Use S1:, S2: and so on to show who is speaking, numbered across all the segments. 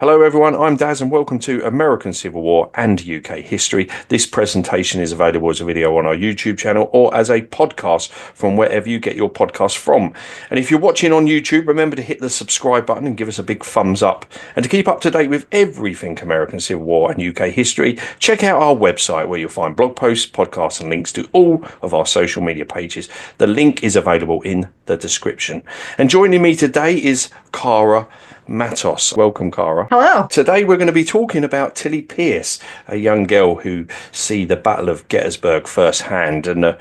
S1: Hello, everyone. I'm Daz, and welcome to American Civil War and UK History. This presentation is available as a video on our YouTube channel or as a podcast from wherever you get your podcast from. And if you're watching on YouTube, remember to hit the subscribe button and give us a big thumbs up. And to keep up to date with everything American Civil War and UK history, check out our website where you'll find blog posts, podcasts, and links to all of our social media pages. The link is available in the description. And joining me today is Kara Matos. Welcome, Kara.
S2: Hello.
S1: Today we're going to be talking about Tillie Pierce, a young girl who see the Battle of Gettysburg firsthand, and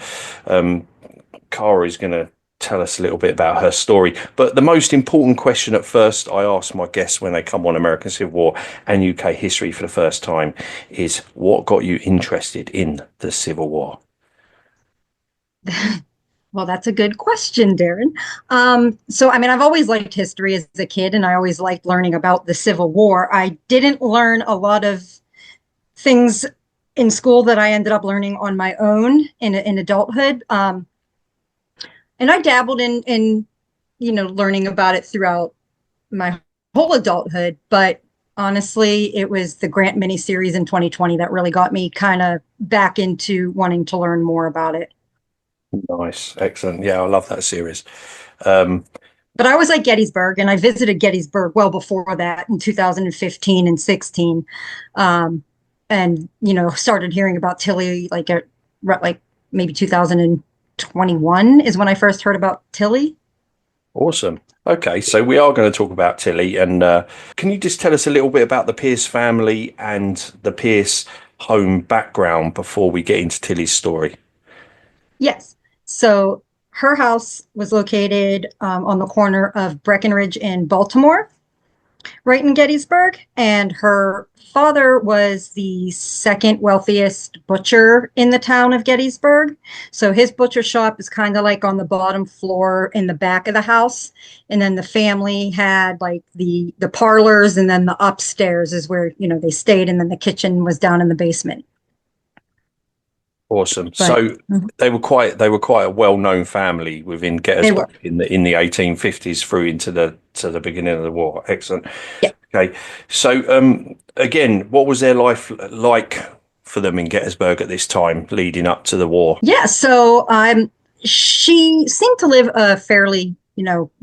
S1: Kara is going to tell us a little bit about her story. But the most important question at first I ask my guests when they come on American Civil War and UK history for the first time is, what got you interested in the Civil War?
S2: Well, that's a good question, Darren. I've always liked history as a kid, and I always liked learning about the Civil War. I didn't learn a lot of things in school that I ended up learning on my own in adulthood. And I dabbled in learning about it throughout my whole adulthood. But honestly, it was the Grant miniseries in 2020 that really got me kind of back into wanting to learn more about it.
S1: Nice, excellent. Yeah, I love that series. Um,
S2: But I was at Gettysburg, and I visited Gettysburg well before that in 2015 and 16. And started hearing about Tillie like maybe 2021 is when I first heard about Tillie.
S1: Awesome. Okay, so we are going to talk about Tillie, and can you just tell us a little bit about the Pierce family and the Pierce home background before we get into Tillie's story?
S2: Yes. So her house was located on the corner of Breckenridge and Baltimore, right in Gettysburg. And her father was the second wealthiest butcher in the town of Gettysburg. So his butcher shop is kind of like on the bottom floor in the back of the house. And then the family had like the parlors, and then the upstairs is where, they stayed. And then the kitchen was down in the basement.
S1: Awesome.
S2: But
S1: So they were quite a well-known family within
S2: they were.
S1: Gettysburg in the 1850s through into the beginning of the war. Excellent.
S2: Yeah.
S1: Okay. So again, what was their life like for them in Gettysburg at this time leading up to the war?
S2: Yeah. She seemed to live a fairly,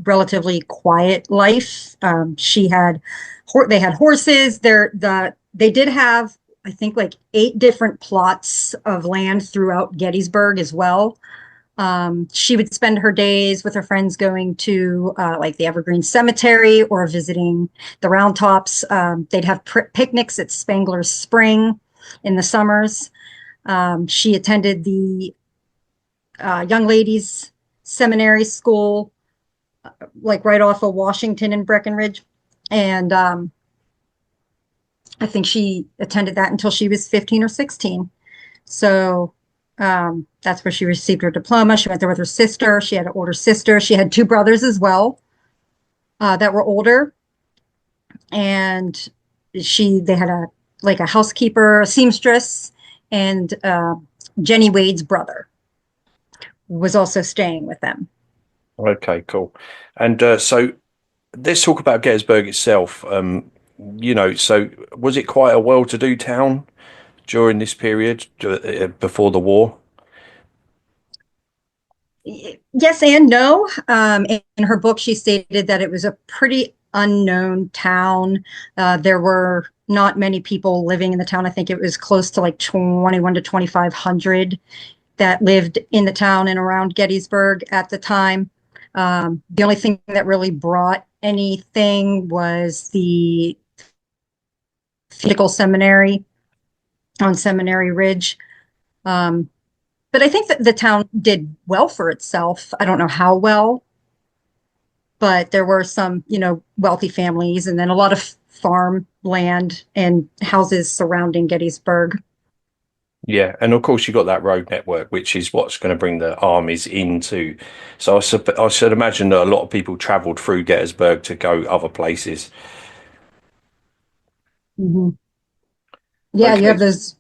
S2: relatively quiet life. They had horses. They did have, I think, like 8 different plots of land throughout Gettysburg as well. She would spend her days with her friends going to like the Evergreen Cemetery or visiting the Round Tops. They'd have picnics at Spangler's Spring in the summers. She attended the young ladies seminary school, like right off of Washington and Breckenridge. And I think she attended that until she was 15 or 16. So that's where she received her diploma. She went there with her sister. She had an older sister. She had 2 brothers as well that were older. And they had a housekeeper, a seamstress, and Jenny Wade's brother was also staying with them.
S1: Okay, cool. And so let's talk about Gettysburg itself. So was it quite a well-to-do town during this period before the war?
S2: Yes and no. In her book, she stated that it was a pretty unknown town. There were not many people living in the town. I think it was close to like 21 to 2,500 that lived in the town and around Gettysburg at the time. The only thing that really brought anything was the theological seminary on Seminary Ridge. But I think that the town did well for itself. I don't know how well, but there were some, wealthy families, and then a lot of farm land and houses surrounding Gettysburg.
S1: Yeah, and of course you got that road network, which is what's going to bring the armies into. So I should imagine that a lot of people travelled through Gettysburg to go other places.
S2: Mhm. Yeah, you
S1: Okay,
S2: have those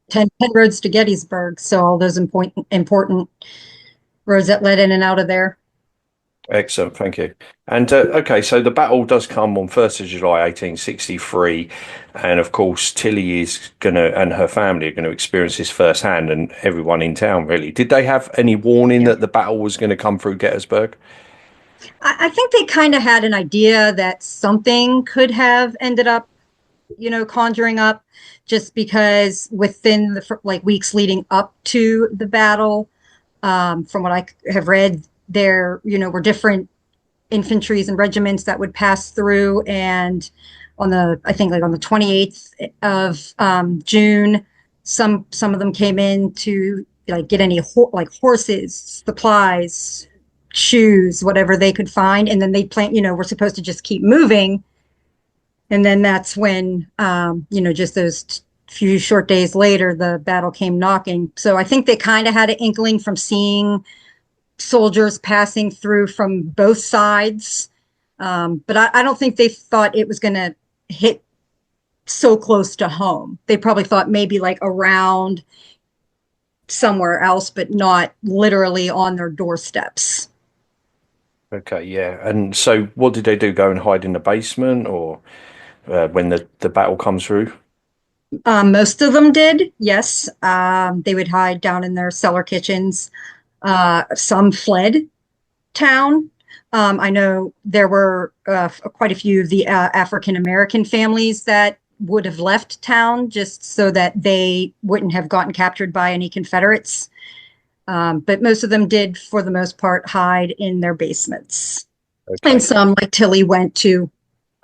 S2: 10 roads to Gettysburg, so all those important roads that led in and out of there.
S1: Excellent, thank you. And okay, so the battle does come on 1st of July 1863, and of course Tillie is gonna and her family are going to experience this firsthand, and everyone in town really. Did they have any warning
S2: Yeah.
S1: that the battle was going to come through Gettysburg?
S2: I think they kind of had an idea that something could have ended up, conjuring up, just because within the like weeks leading up to the battle, from what I have read, there, were different infantries and regiments that would pass through. And I think like on the 28th of June, some of them came in to like get any like horses, supplies, shoes, whatever they could find. And then they plan, we're supposed to just keep moving. And then that's when, just those few short days later, the battle came knocking. So I think they kind of had an inkling from seeing soldiers passing through from both sides. But I don't think they thought it was going to hit so close to home. They probably thought maybe like around somewhere else, but not literally on their doorsteps.
S1: Okay, yeah. And so what did they do? Go and hide in the basement, or when the battle comes through?
S2: Most of them did, yes. They would hide down in their cellar kitchens. Some fled town. I know there were quite a few of the African American families that would have left town just so that they wouldn't have gotten captured by any Confederates. But most of them did, for the most part, hide in their basements. And
S1: Okay.
S2: some, like Tillie, went to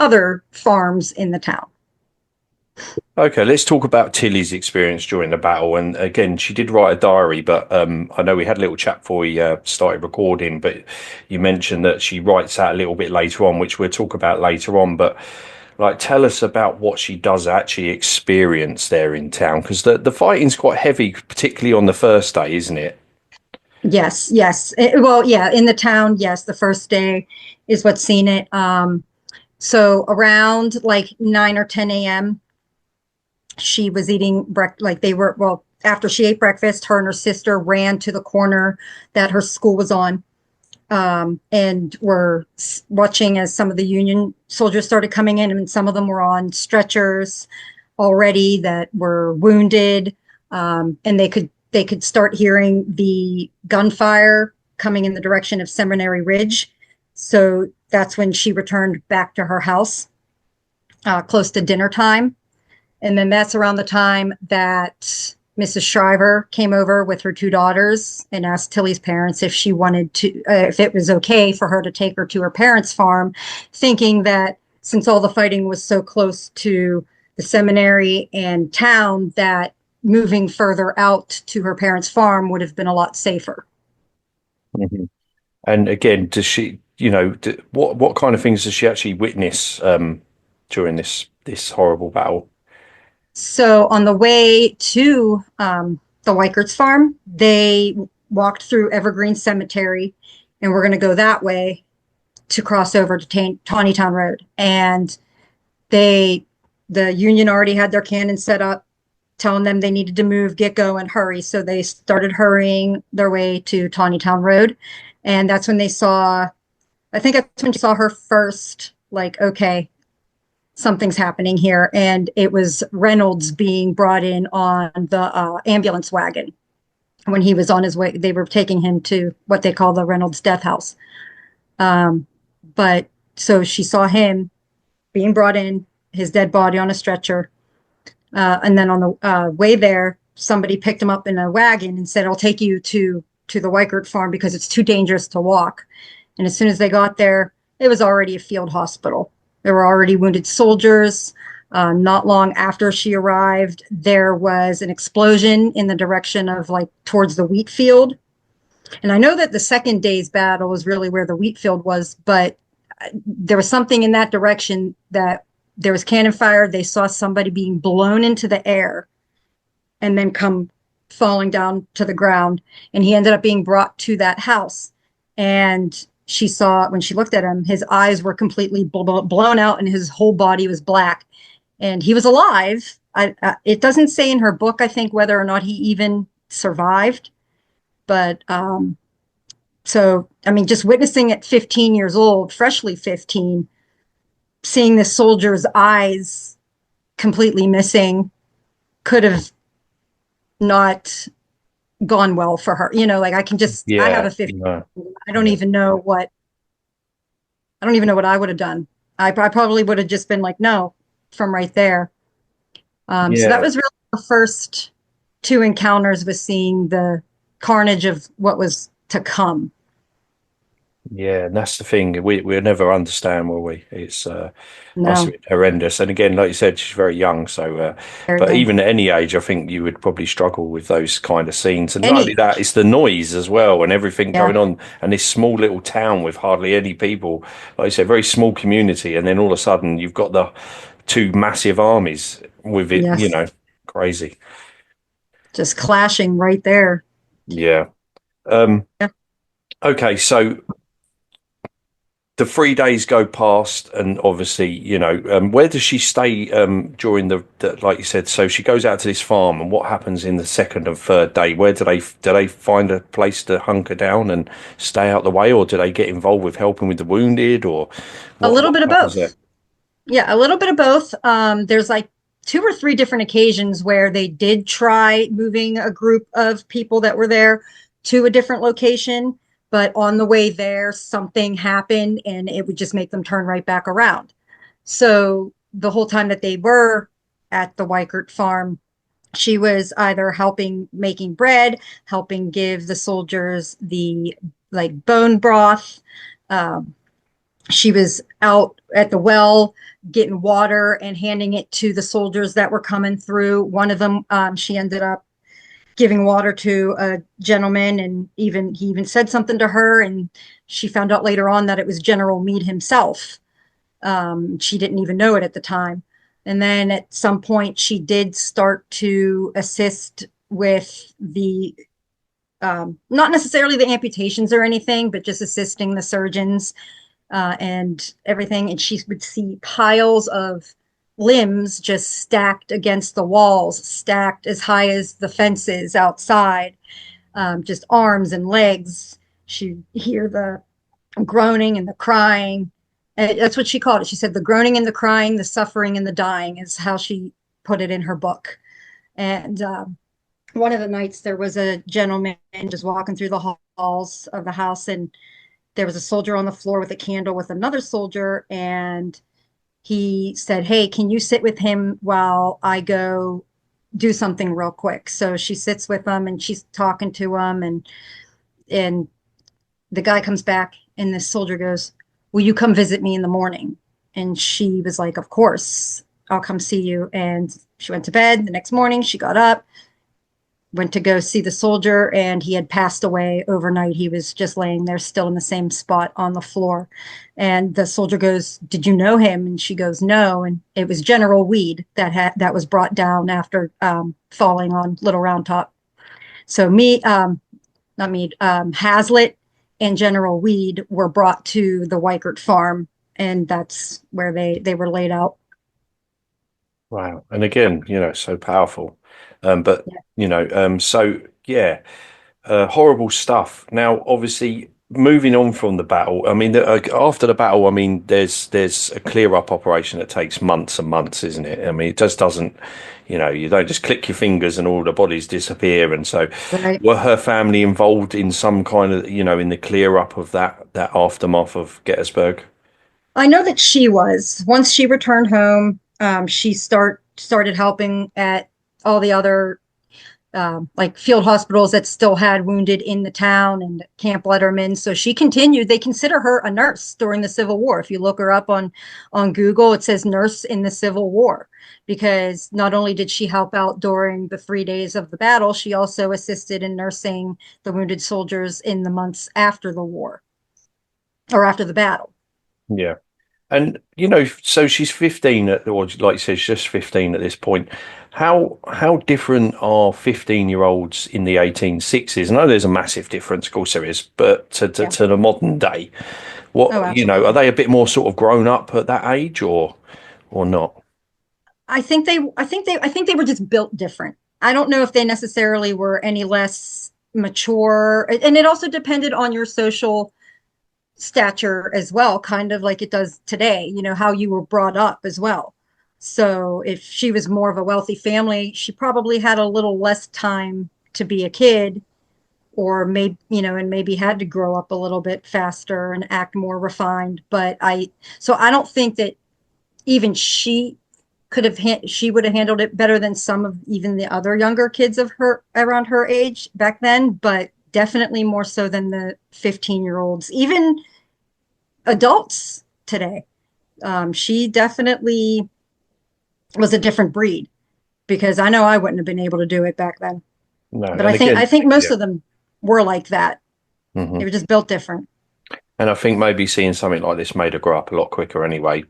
S2: other farms in the town.
S1: Okay, let's talk about Tillie's experience during the battle. And again, she did write a diary, but I know we had a little chat before we started recording, but you mentioned that she writes that a little bit later on, which we'll talk about later on. But like, tell us about what she does actually experience there in town, because the fighting's quite heavy, particularly on the first day, isn't it?
S2: Yes, yes. Well, yeah, in the town, yes, the first day is what's seen it. So around like 9 or 10 a.m., she was eating like they were, well, after she ate breakfast, her and her sister ran to the corner that her school was on, and were watching as some of the Union soldiers started coming in, and some of them were on stretchers already that were wounded, and they could start hearing the gunfire coming in the direction of Seminary Ridge. So that's when she returned back to her house, close to dinner time. And then that's around the time that Mrs. Shriver came over with her two daughters and asked Tillie's parents if she wanted to, if it was okay for her to take her to her parents' farm, thinking that since all the fighting was so close to the seminary and town, that moving further out to her parents' farm would have been a lot safer.
S1: Mhm. And again, does she, what kind of things does she actually witness during this horrible battle?
S2: So on the way to the Weikert's farm, they walked through Evergreen Cemetery, and we're going to go that way to cross over to Tawnytown Road. And they, the Union already had their cannons set up, telling them they needed to move, get going, hurry. So they started hurrying their way to Tawnytown Road. And that's when they saw, I think that's when she saw her first, like, okay, something's happening here. And it was Reynolds being brought in on the ambulance wagon when he was on his way. They were taking him to what they call the Reynolds Death House. Um, but so she saw him being brought in, his dead body on a stretcher. And then on the way there, somebody picked him up in a wagon and said, "I'll take you to the Weichert farm because it's too dangerous to walk." And as soon as they got there, it was already a field hospital. There were already wounded soldiers. Not long after she arrived, there was an explosion in the direction of like towards the wheat field. And I know that the second day's battle was really where the wheat field was, but there was something in that direction that there was cannon fire. They saw somebody being blown into the air and then come falling down to the ground. And he ended up being brought to that house. And she saw, when she looked at him, his eyes were completely blown out and his whole body was black. And he was alive. It doesn't say in her book, I think, whether or not he even survived. But So, I mean, just witnessing at 15 years old, freshly 15, seeing this soldier's eyes completely missing could have not gone well for her. Like I have
S1: Yeah,
S2: a 15.
S1: no,
S2: I don't
S1: yeah,
S2: even know what, I don't even know what I would have done. I probably would have just been like, no, from right there. So that
S1: yeah.
S2: was really the first two encounters with seeing the carnage of what was to come.
S1: Yeah, and that's the thing. We'll never understand, will we? It's must have
S2: No,
S1: been horrendous. And again, like you said, she's very young. So,
S2: very
S1: but
S2: young.
S1: even at any age, I think you would probably struggle with those kind of scenes. And not only
S2: Any
S1: that,
S2: age.
S1: it's the noise as well and everything
S2: Yeah.
S1: going on. And this small little town with hardly any people, like you said, very small community. And then all of a sudden, you've got the two massive armies with it.
S2: Yes.
S1: Crazy.
S2: Just clashing right there.
S1: Yeah. Um,
S2: Yeah.
S1: okay, so the 3 days go past, and obviously, where does she stay during like you said? So she goes out to this farm, and what happens in the second and third day? Where do they find a place to hunker down and stay out the way, or do they get involved with helping with the wounded, or
S2: A
S1: what
S2: little bit of
S1: happens there?
S2: both. Yeah, a little bit of both. There's like two or three different occasions where they did try moving a group of people that were there to a different location, but on the way there, something happened and it would just make them turn right back around. So the whole time that they were at the Weikert farm, she was either helping making bread, helping give the soldiers the like bone broth. Um, she was out at the well getting water and handing it to the soldiers that were coming through. One of them, she ended up giving water to a gentleman, and he even said something to her, and she found out later on that it was General Meade himself. She didn't even know it at the time. And then at some point, she did start to assist with the not necessarily the amputations or anything, but just assisting the surgeons and everything. And she would see piles of limbs just stacked against the walls, stacked as high as the fences outside, just arms and legs. She'd hear the groaning and the crying. And that's what she called it. She said the groaning and the crying, the suffering and the dying is how she put it in her book. And one of the nights there was a gentleman just walking through the halls of the house, and there was a soldier on the floor with a candle with another soldier, and he said, hey, can you sit with him while I go do something real quick? So she sits with him and she's talking to him, and the guy comes back and the soldier goes, will you come visit me in the morning? And she was like, of course, I'll come see you. And she went to bed. The next morning she got up, went to go see the soldier, and he had passed away overnight. He was just laying there still in the same spot on the floor. And the soldier goes, did you know him? And she goes, no. And it was General Weed that was brought down after falling on Little Round Top. So not Meade, Hazlitt and General Weed were brought to the Weikert farm, and that's where they were laid out.
S1: Wow. And again, so powerful. But
S2: Yeah.
S1: so yeah. Horrible stuff. Now, obviously, moving on from the battle. I mean, after the battle, I mean, there's a clear up operation that takes months and months, isn't it? I mean, it just doesn't. You don't just click your fingers and all the bodies disappear. And so,
S2: Right.
S1: were her family involved in some kind of, in the clear up of that aftermath of Gettysburg?
S2: I know that she was. Once she returned home, she started helping at all the other like field hospitals that still had wounded in the town and Camp Letterman. So she continued. They consider her a nurse during the Civil War. If you look her up on Google, it says nurse in the Civil War, because not only did she help out during the 3 days of the battle, she also assisted in nursing the wounded soldiers in the months after the war or after the battle.
S1: Yeah. And so she's 15 or like you said, she's just 15 at this point. How different are 15-year-olds in the 1860s? I know there's a massive difference, of course there is, but
S2: Yeah.
S1: to the modern day,
S2: Oh,
S1: are
S2: absolutely.
S1: they a bit more sort of grown up at that age or not?
S2: I think they were just built different. I don't know if they necessarily were any less. mature, and it also depended on your social stature as well, kind of like it does today, how you were brought up as well. So if she was more of a wealthy family, she probably had a little less time to be a kid, or maybe, and maybe had to grow up a little bit faster and act more refined. So I don't think that even she would have handled it better than some of even the other younger kids of her around her age back then, but definitely more so than the 15-year-olds, even adults today. She definitely was a different breed, because I know I wouldn't have been able to do it back then.
S1: No,
S2: But
S1: and
S2: I
S1: again,
S2: think most
S1: yeah.
S2: of them were like that. They
S1: Hmm.
S2: were just built different.
S1: And I think maybe seeing something like this made her grow up a lot quicker anyway.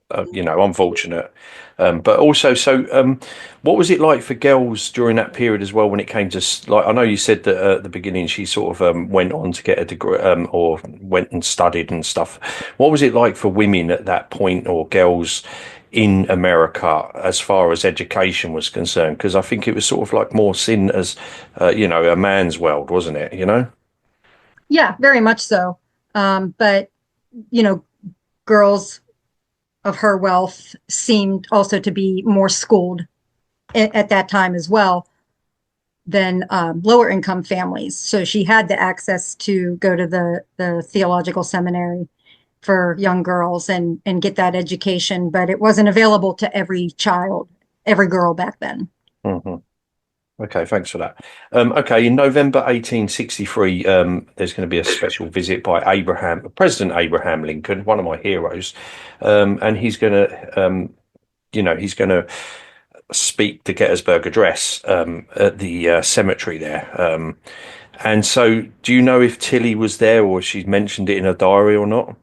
S1: Unfortunate. But also, what was it like for girls during that period as well when it came to, like, I know you said that at the beginning she sort of went on to get a degree or went and studied and stuff. What was it like for women at that point, or girls in America, as far as education was concerned? Because I think it was sort of like more seen as, a man's world, wasn't it? You know?
S2: Yeah, very much so. But you know, girls of her wealth seemed also to be more schooled at that time as well than lower income families. So she had the access to go to the theological seminary for young girls and get that education, but it wasn't available to every child, every girl back then.
S1: Hmm. Okay, thanks for that. Okay, in November 1863, there's going to be a special visit by President Abraham Lincoln, one of my heroes, and he's going to speak the Gettysburg Address at the cemetery there. And so, do you know if Tillie was there, or if she's mentioned it in her diary or not?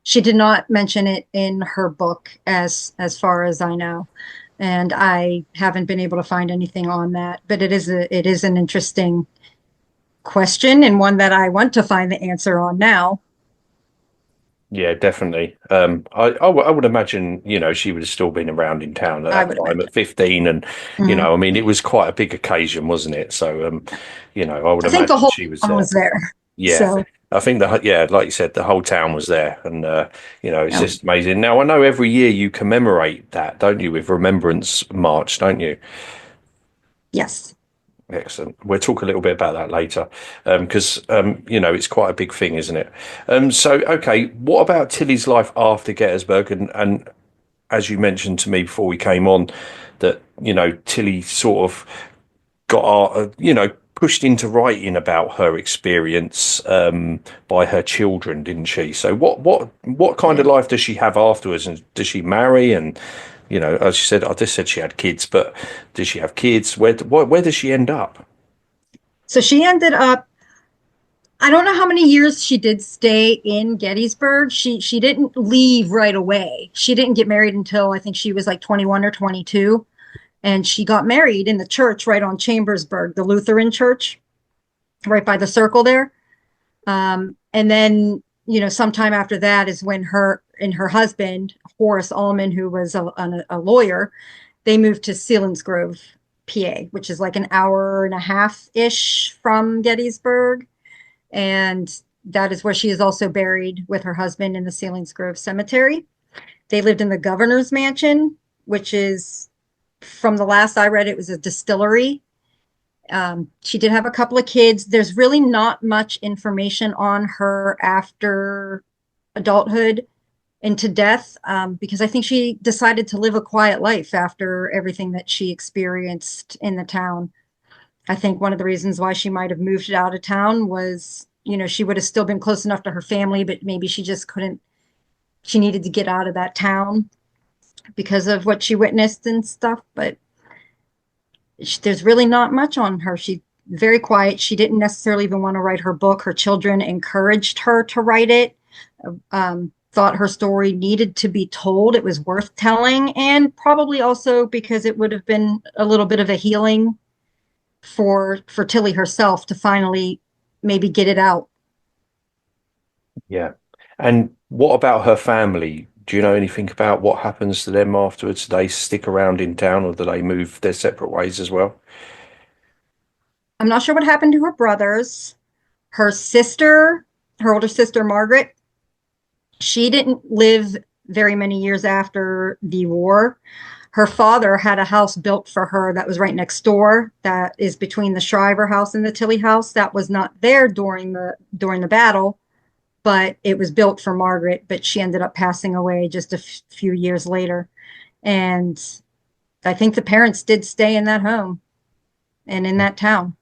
S2: She did not mention it in her book, as far as I know, and I haven't been able to find anything on that. But it is an interesting question, and one that I want to find the answer on now.
S1: Yeah, definitely. I would imagine, she would have still been around in town at
S2: I
S1: that
S2: would
S1: time at
S2: imagine.
S1: 15. And,
S2: Mhm.
S1: I mean, it was quite a big occasion, wasn't it? So, I would
S2: I think the
S1: imagine
S2: whole
S1: she was
S2: town
S1: there.
S2: was there.
S1: Yeah.
S2: So,
S1: I think like you said, the whole town was there. And, it's
S2: yeah.
S1: just amazing. Now, I know every year you commemorate that, don't you, with Remembrance March, don't you?
S2: Yes.
S1: Excellent. We'll talk a little bit about that later, because it's quite a big thing, isn't it? Okay, what about Tillie's life after Gettysburg? And as you mentioned to me before we came on, that Tillie sort of got pushed into writing about her experience by her children, didn't she? So what kind of
S2: Did.
S1: life does she have afterwards? And does she marry? And as you said, I just said she had kids, but does she have kids? Where does she end up?
S2: So she ended up, I don't know how many years she did stay in Gettysburg. She didn't leave right away. She didn't get married until I think she was like 21 or 22. And she got married in the church right on Chambersburg, the Lutheran church, right by the circle there. And then, sometime after that is when her and her husband, Horace Allman, who was a lawyer, they moved to Selinsgrove, PA, which is like an hour and a half ish from Gettysburg. And that is where she is also buried with her husband in the Selinsgrove Cemetery. They lived in the governor's mansion, which is, from the last I read, it was a distillery. She did have a couple of kids. There's really not much information on her after adulthood into death, because I think she decided to live a quiet life after everything that she experienced in the town. I think one of the reasons why she might have moved out of town was, she would have still been close enough to her family, but maybe she just couldn't, she needed to get out of that town because of what she witnessed and stuff. But there's really not much on her. She's very quiet. She didn't necessarily even want to write her book. Her children encouraged her to write it, thought her story needed to be told. It was worth telling, and probably also because it would have been a little bit of a healing for Tillie herself to finally maybe get it out.
S1: Yeah. And what about her family? Do you know anything about what happens to them afterwards? Do they stick around in town, or do they move their separate ways as well?
S2: I'm not sure what happened to her brothers. Her sister, her older sister, Margaret, she didn't live very many years after the war. Her father had a house built for her that was right next door, that is between the Shriver house and the Tillie house. That was not there during the battle, but it was built for Margaret, but she ended up passing away just a few years later. And I think the parents did stay in that home and in that town.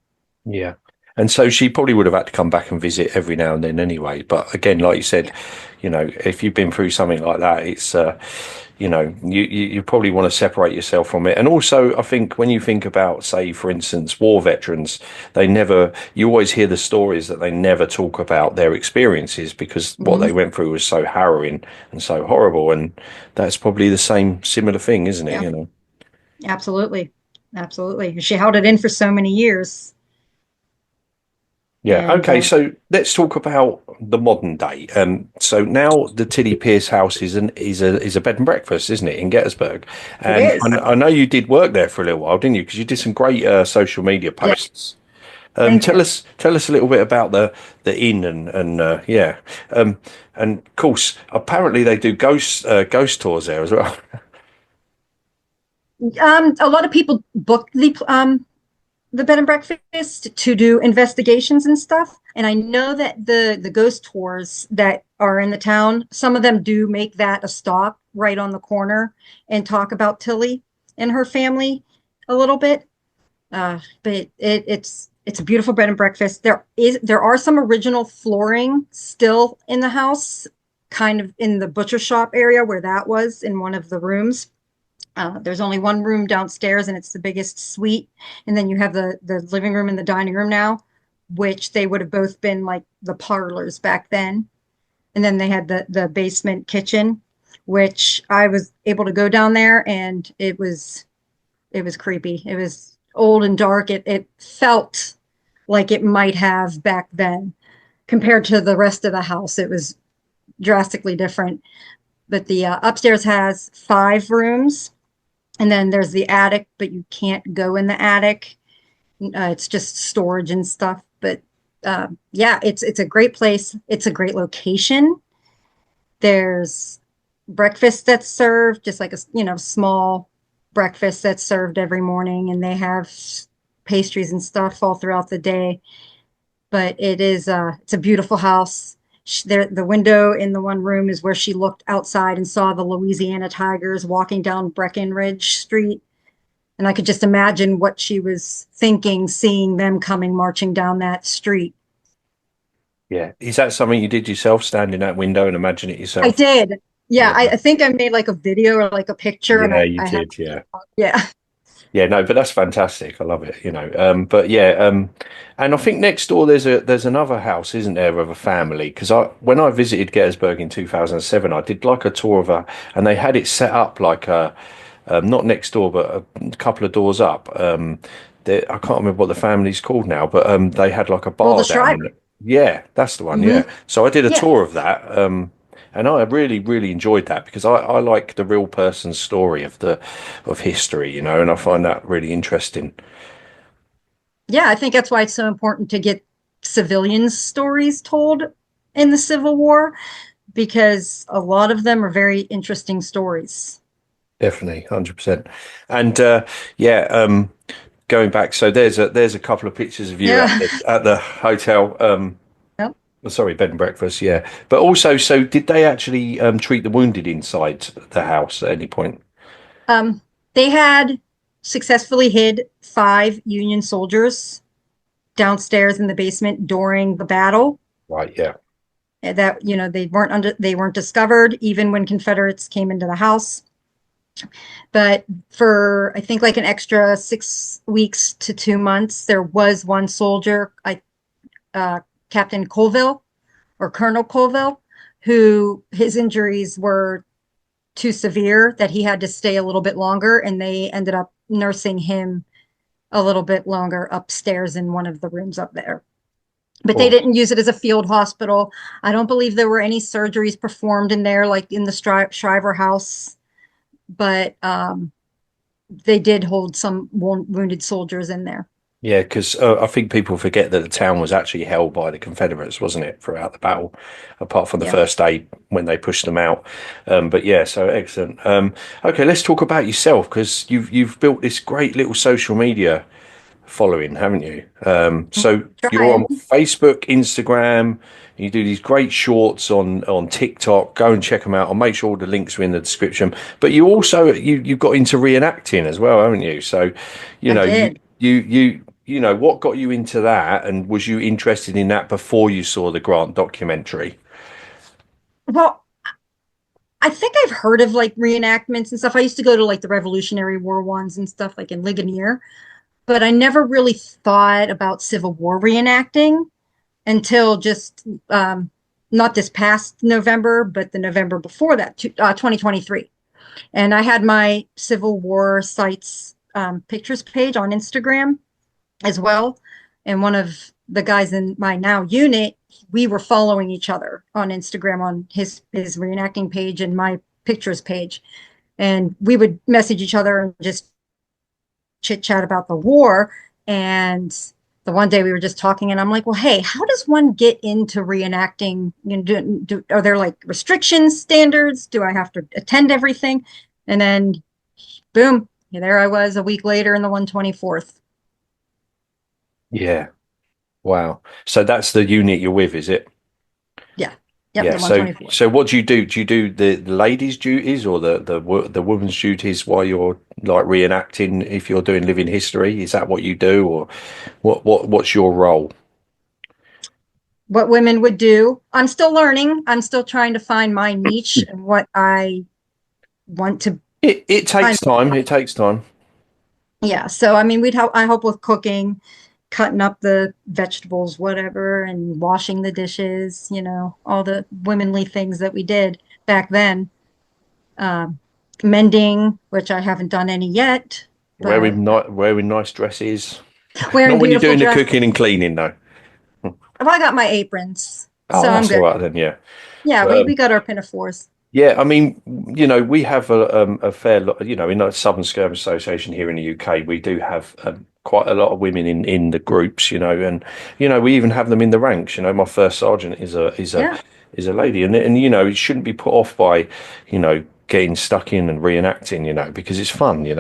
S1: Yeah. And so she probably would have had to come back and visit every now and then anyway. But again, like you said,
S2: Yeah.
S1: if you've been through something like that, it's, you probably want to separate yourself from it. And also, I think when you think about, say, for instance, war veterans, you always hear the stories that they never talk about their experiences because what
S2: Mhm.
S1: they went through was so harrowing and so horrible. And that's probably the similar thing, isn't it?
S2: Yeah, absolutely. Absolutely. She held it in for so many years.
S1: Yeah.
S2: And
S1: Okay. So let's talk about the modern day. So now the Tillie Pierce house is a bed and breakfast, isn't it, in Gettysburg?
S2: it
S1: And
S2: is.
S1: I know you did work there for a little while, didn't you? Because you did some great social media
S2: Yeah,
S1: posts.
S2: thank
S1: Tell
S2: you.
S1: us a little bit about the inn and yeah. And of course, apparently they do ghost tours there as well.
S2: A lot of people book the bed and breakfast to do investigations and stuff. And I know that the ghost tours that are in the town, some of them do make that a stop right on the corner and talk about Tillie and her family a little bit. But it's a beautiful bed and breakfast. There are some original flooring still in the house, kind of in the butcher shop area where that was in one of the rooms. There's only one room downstairs, and it's the biggest suite. And then you have the living room and the dining room now, which they would have both been like the parlors back then. And then they had the basement kitchen, which I was able to go down there, and it was creepy. It was old and dark. It felt like it might have back then compared to the rest of the house. It was drastically different. But the upstairs has 5 rooms, and then there's the attic, but you can't go in the attic. It's just storage and stuff. But yeah, it's a great place. It's a great location. There's breakfast that's served, just like a small breakfast that's served every morning, and they have pastries and stuff all throughout the day. But it's a beautiful house. The window in the one room is where she looked outside and saw the Louisiana Tigers walking down Breckenridge Street. And I could just imagine what she was thinking, seeing them coming marching down that street.
S1: Yeah. Is that something you did yourself, stand in that window and imagine it
S2: I
S1: yourself?
S2: did. Yeah,
S1: Yeah.
S2: I think I made like a video or like a picture, and
S1: Yeah,
S2: I,
S1: you
S2: I have,
S1: did. Yeah.
S2: yeah.
S1: Yeah, no, but that's fantastic. I love it, But yeah, and I think next door there's another house, isn't there, of a family? Because when I visited Gettysburg in 2007, I did like a tour of and they had it set up like not next door, but a couple of doors up. I can't remember what the family's called now, but they had like a
S2: Well, the
S1: bar down
S2: Shriver.
S1: there. Yeah, that's the one.
S2: Hmm.
S1: Yeah, so I did a
S2: Yeah.
S1: tour of that. And I really, really enjoyed that because I like the real person's story of history, and I find that really interesting.
S2: Yeah, I think that's why it's so important to get civilians' stories told in the Civil War, because a lot of them are very interesting stories.
S1: Definitely, 100%. And yeah, going back, so there's a couple of pictures of you
S2: Yeah.
S1: at the hotel.
S2: Yep.
S1: Sorry, bed and breakfast. Yeah, but also, so did they actually treat the wounded inside the house at any point?
S2: Um, they had successfully hid 5 Union soldiers downstairs in the basement during the battle.
S1: Right. Yeah.
S2: That they weren't discovered even when Confederates came into the house. But for I think like an extra 6 weeks to 2 months, there was one soldier, uh, Captain Colville or Colonel Colville, who his injuries were too severe that he had to stay a little bit longer, and they ended up nursing him a little bit longer upstairs in one of the rooms up there. But they
S1: Cool.
S2: didn't use it as a field hospital. I don't believe there were any surgeries performed in there, like in the Shriver house. But they did hold some wounded soldiers in there.
S1: Yeah, because I think people forget that the town was actually held by the Confederates, wasn't it, throughout the battle, apart from the
S2: Yeah.
S1: first day when they pushed them out. But yeah, so excellent. Okay, let's talk about yourself because you've built this great little social media following, haven't you? So you're on
S2: Trying.
S1: Facebook, Instagram. You do these great shorts on TikTok. Go and check them out. I'll make sure all the links are in the description. But you also you got into reenacting as well, haven't you? So, you
S2: I
S1: know,
S2: did.
S1: you know what got you into that, and was you interested in that before you saw the Grant documentary?
S2: Well, I think I've heard of like reenactments and stuff. I used to go to like the Revolutionary War ones and stuff like in Ligonier, but I never really thought about Civil War reenacting until just not this past November, but the November before that, 2023. And I had my Civil War sites pictures page on Instagram as well. And one of the guys in my now unit, we were following each other on Instagram on his reenacting page and my pictures page. And we would message each other and just chit chat about the war. And the one day we were just talking, and I'm like, well, hey, how does one get into reenacting? You know, are there like restrictions, standards? Do I have to attend everything? And then, boom, there I was a week later in the 124th.
S1: Yeah. Wow. So that's the unit you're with, is it?
S2: Yeah, yep,
S1: Yeah.
S2: the
S1: So
S2: 124th.
S1: so what do you do? Do you do the ladies' duties or the woman's duties while you're like reenacting? If you're doing living history, is that what you do, or what's your role?
S2: What women would do. I'm still learning. I'm still trying to find my niche and what I want to
S1: It
S2: kind
S1: takes time. It takes time.
S2: yeah. So I mean, we'd help. I help with cooking, cutting up the vegetables, whatever, and washing the dishes. You know, all the womanly things that we did back then. Um, Mending, which I haven't done any yet, but
S1: Wearing nice dresses.
S2: wearing
S1: Not when you're
S2: beautiful
S1: doing the
S2: dresses.
S1: cooking and cleaning, though.
S2: Well, I got my aprons,
S1: Oh,
S2: so I'm
S1: that's all
S2: good.
S1: right then. Yeah.
S2: Yeah,
S1: But
S2: we got our pinafores.
S1: yeah, I mean, we have a fair lot, in the Southern Skirmish Association here in the UK, we do have quite a lot of women in the groups, and we even have them in the ranks. My first sergeant
S2: Yeah,
S1: is a lady, and it shouldn't be put off by, getting stuck in and reenacting, because it's fun,
S2: it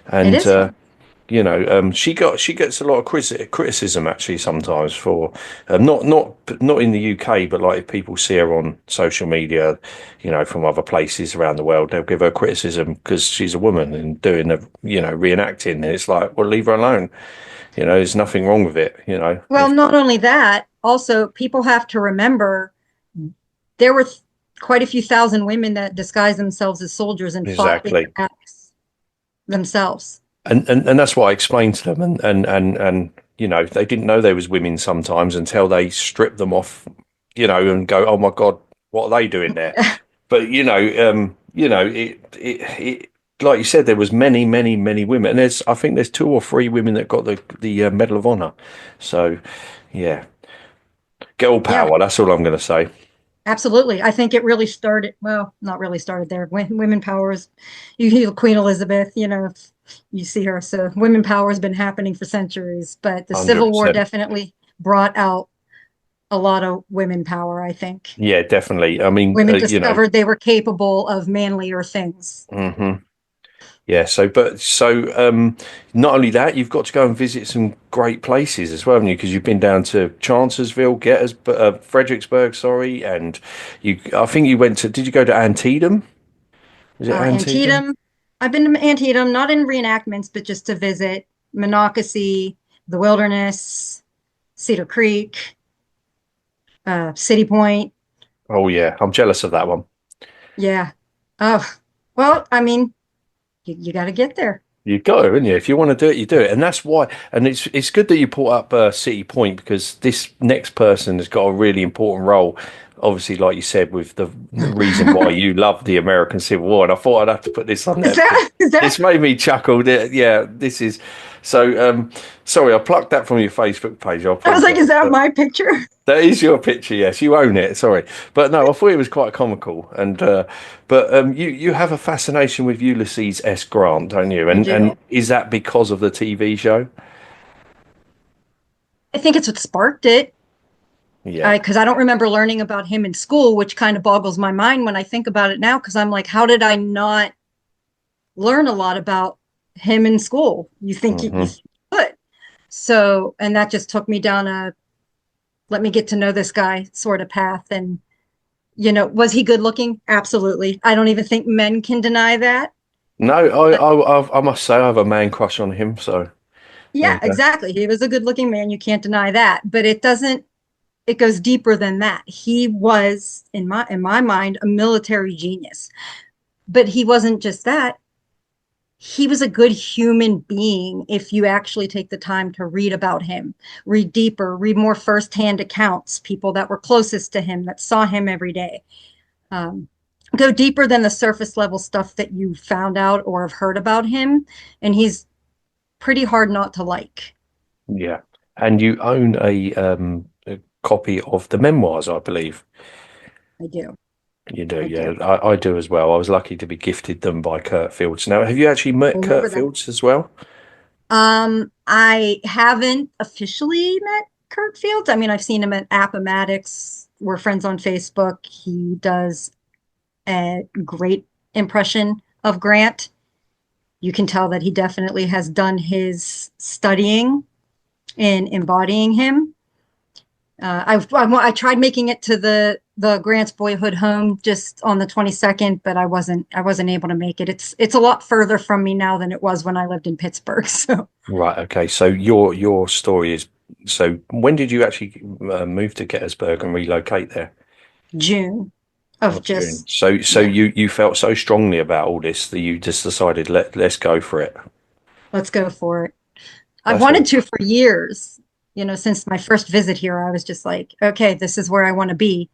S1: and
S2: is fun.
S1: she gets a lot of criticism actually sometimes for not in the UK, but like if people see her on social media, from other places around the world, they'll give her criticism because she's a woman and doing reenacting, and it's like, well, leave her alone. There's nothing wrong with it.
S2: Well,
S1: If
S2: not only that, also people have to remember there were quite a few thousand women that disguised themselves as soldiers and fought in the
S1: exactly.
S2: acts themselves.
S1: And that's what I explained to them, and they didn't know there was women sometimes until they strip them off, and go, oh my God, what are they doing there? But it like you said, there was many, many, many women, and I think there's two or three women that got the Medal of Honor. So yeah, girl
S2: Yeah,
S1: power. That's all I'm going to say.
S2: absolutely. I think it really started, well, not really started there. Women powers, you hear Queen Elizabeth, you see her. So women power has been happening for centuries, but the Civil War
S1: 100%.
S2: definitely brought out a lot of women power, I think.
S1: Yeah, definitely. I mean,
S2: Women discovered they were capable of manlier things.
S1: mhm. Yeah, not only that, you've got to go and visit some great places as well, haven't you? Because you've been down to Chancellorsville, Fredericksburg, sorry, and I think you went to, did you go to Antietam? Was it Antietam?
S2: Antietam, I've been to Antietam, not in reenactments, but just to visit Monocacy, the Wilderness, Cedar Creek, City Point.
S1: Oh yeah, I'm jealous of that one.
S2: Yeah. Oh, well, I mean, you got to get there.
S1: You go, haven't you? If you want to do it, you do it, and that's why. And it's good that you brought up City Point because this next person has got a really important role. Obviously, like you said, with the reason why you love the American Civil War, and I thought I'd have to put this on
S2: Is
S1: there because
S2: that?
S1: it's made me chuckle. Yeah, this is so. Sorry, I plucked that from your Facebook page. I
S2: I was like,
S1: apologise.
S2: is that my picture?
S1: That is your picture, yes. You own it. Sorry, but no, I thought it was quite comical. And but you have a fascination with Ulysses S. Grant, don't you?
S2: I
S1: And
S2: do.
S1: is that because of the TV show?
S2: I think it's what sparked it.
S1: Yeah.
S2: Because I don't remember learning about him in school, which kind of boggles my mind when I think about it now. Because I'm like, how did I not learn a lot about him in school? You think you
S1: Hmm.
S2: could. So, and that just took me down a let me get to know this guy sort of path. And, was he good looking? Absolutely. I don't even think men can deny that.
S1: No, I must say I have a man crush on him. So there
S2: Yeah,
S1: you go.
S2: exactly. He was a good looking man. You can't deny that. But it goes deeper than that. He was, in my mind, a military genius. But he wasn't just that. He was a good human being if you actually take the time to read about him, read deeper, read more firsthand accounts, people that were closest to him, that saw him every day. Um, Go deeper than the surface level stuff that you found out or have heard about him. And he's pretty hard not to like.
S1: Yeah. And you own a copy of the memoirs, I believe.
S2: I do.
S1: You do,
S2: I
S1: yeah.
S2: do.
S1: I do as well. I was lucky to be gifted them by Kurt Fields. Now, have you actually
S2: I
S1: met
S2: remember
S1: Kurt
S2: them.
S1: Fields as well?
S2: I haven't officially met Kurt Fields. I mean, I've seen him at Appomattox. We're friends on Facebook. He does a great impression of Grant. You can tell that he definitely has done his studying in embodying him. I tried making it to the Grant's boyhood home just on the 22nd, but I wasn't able to make it. It's a lot further from me now than it was when I lived in Pittsburgh. So
S1: Right. Okay. So your story is, so when did you actually move to Gettysburg and relocate there?
S2: June of
S1: Of June.
S2: just
S1: So
S2: yeah,
S1: you felt so strongly about all this that you just decided let's go for it.
S2: let's go for it. I've
S1: That's
S2: wanted
S1: all.
S2: to for years. Since my first visit here, I was just like, okay, this is where I want to be,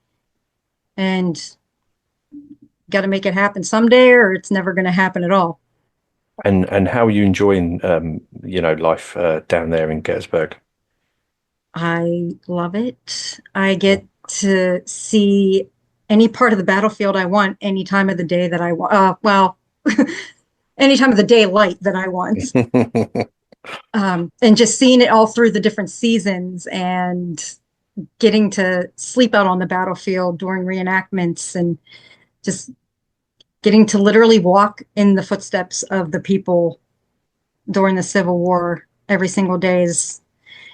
S2: and got to make it happen someday, or it's never going to happen at all.
S1: And how are you enjoying life down there in Gettysburg?
S2: I love it. I get to see any part of the battlefield I want, any time of the day that I want. Well, any time of the daylight that I want. And just seeing it all through the different seasons and getting to sleep out on the battlefield during reenactments and just getting to literally walk in the footsteps of the people during the Civil War every single day is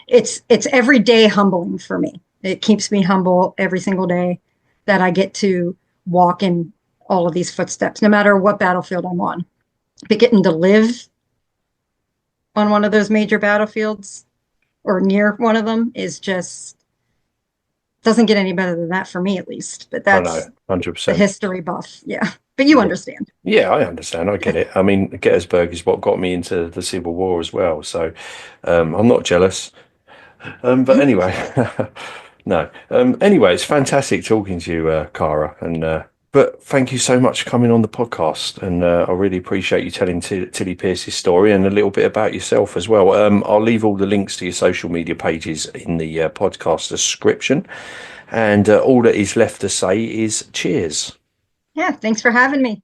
S2: it's every day humbling for me. It keeps me humble every single day that I get to walk in all of these footsteps, no matter what battlefield I'm on. But getting to live on one of those major battlefields or near one of them is just doesn't get any better than that for me, at least. But
S1: I know,
S2: that's the
S1: 100%.
S2: history buff. Yeah. But you
S1: Yeah.
S2: understand.
S1: Yeah, I understand. I get it. I mean, Gettysburg is what got me into the Civil War as well. So I'm not jealous. But anyway, no. Anyway, it's fantastic talking to you, Kara. And but thank you so much for coming on the podcast. And I really appreciate you telling Tillie Pierce's story and a little bit about yourself as well. I'll leave all the links to your social media pages in the podcast description. And all that is left to say is cheers.
S2: Yeah. Thanks for having me.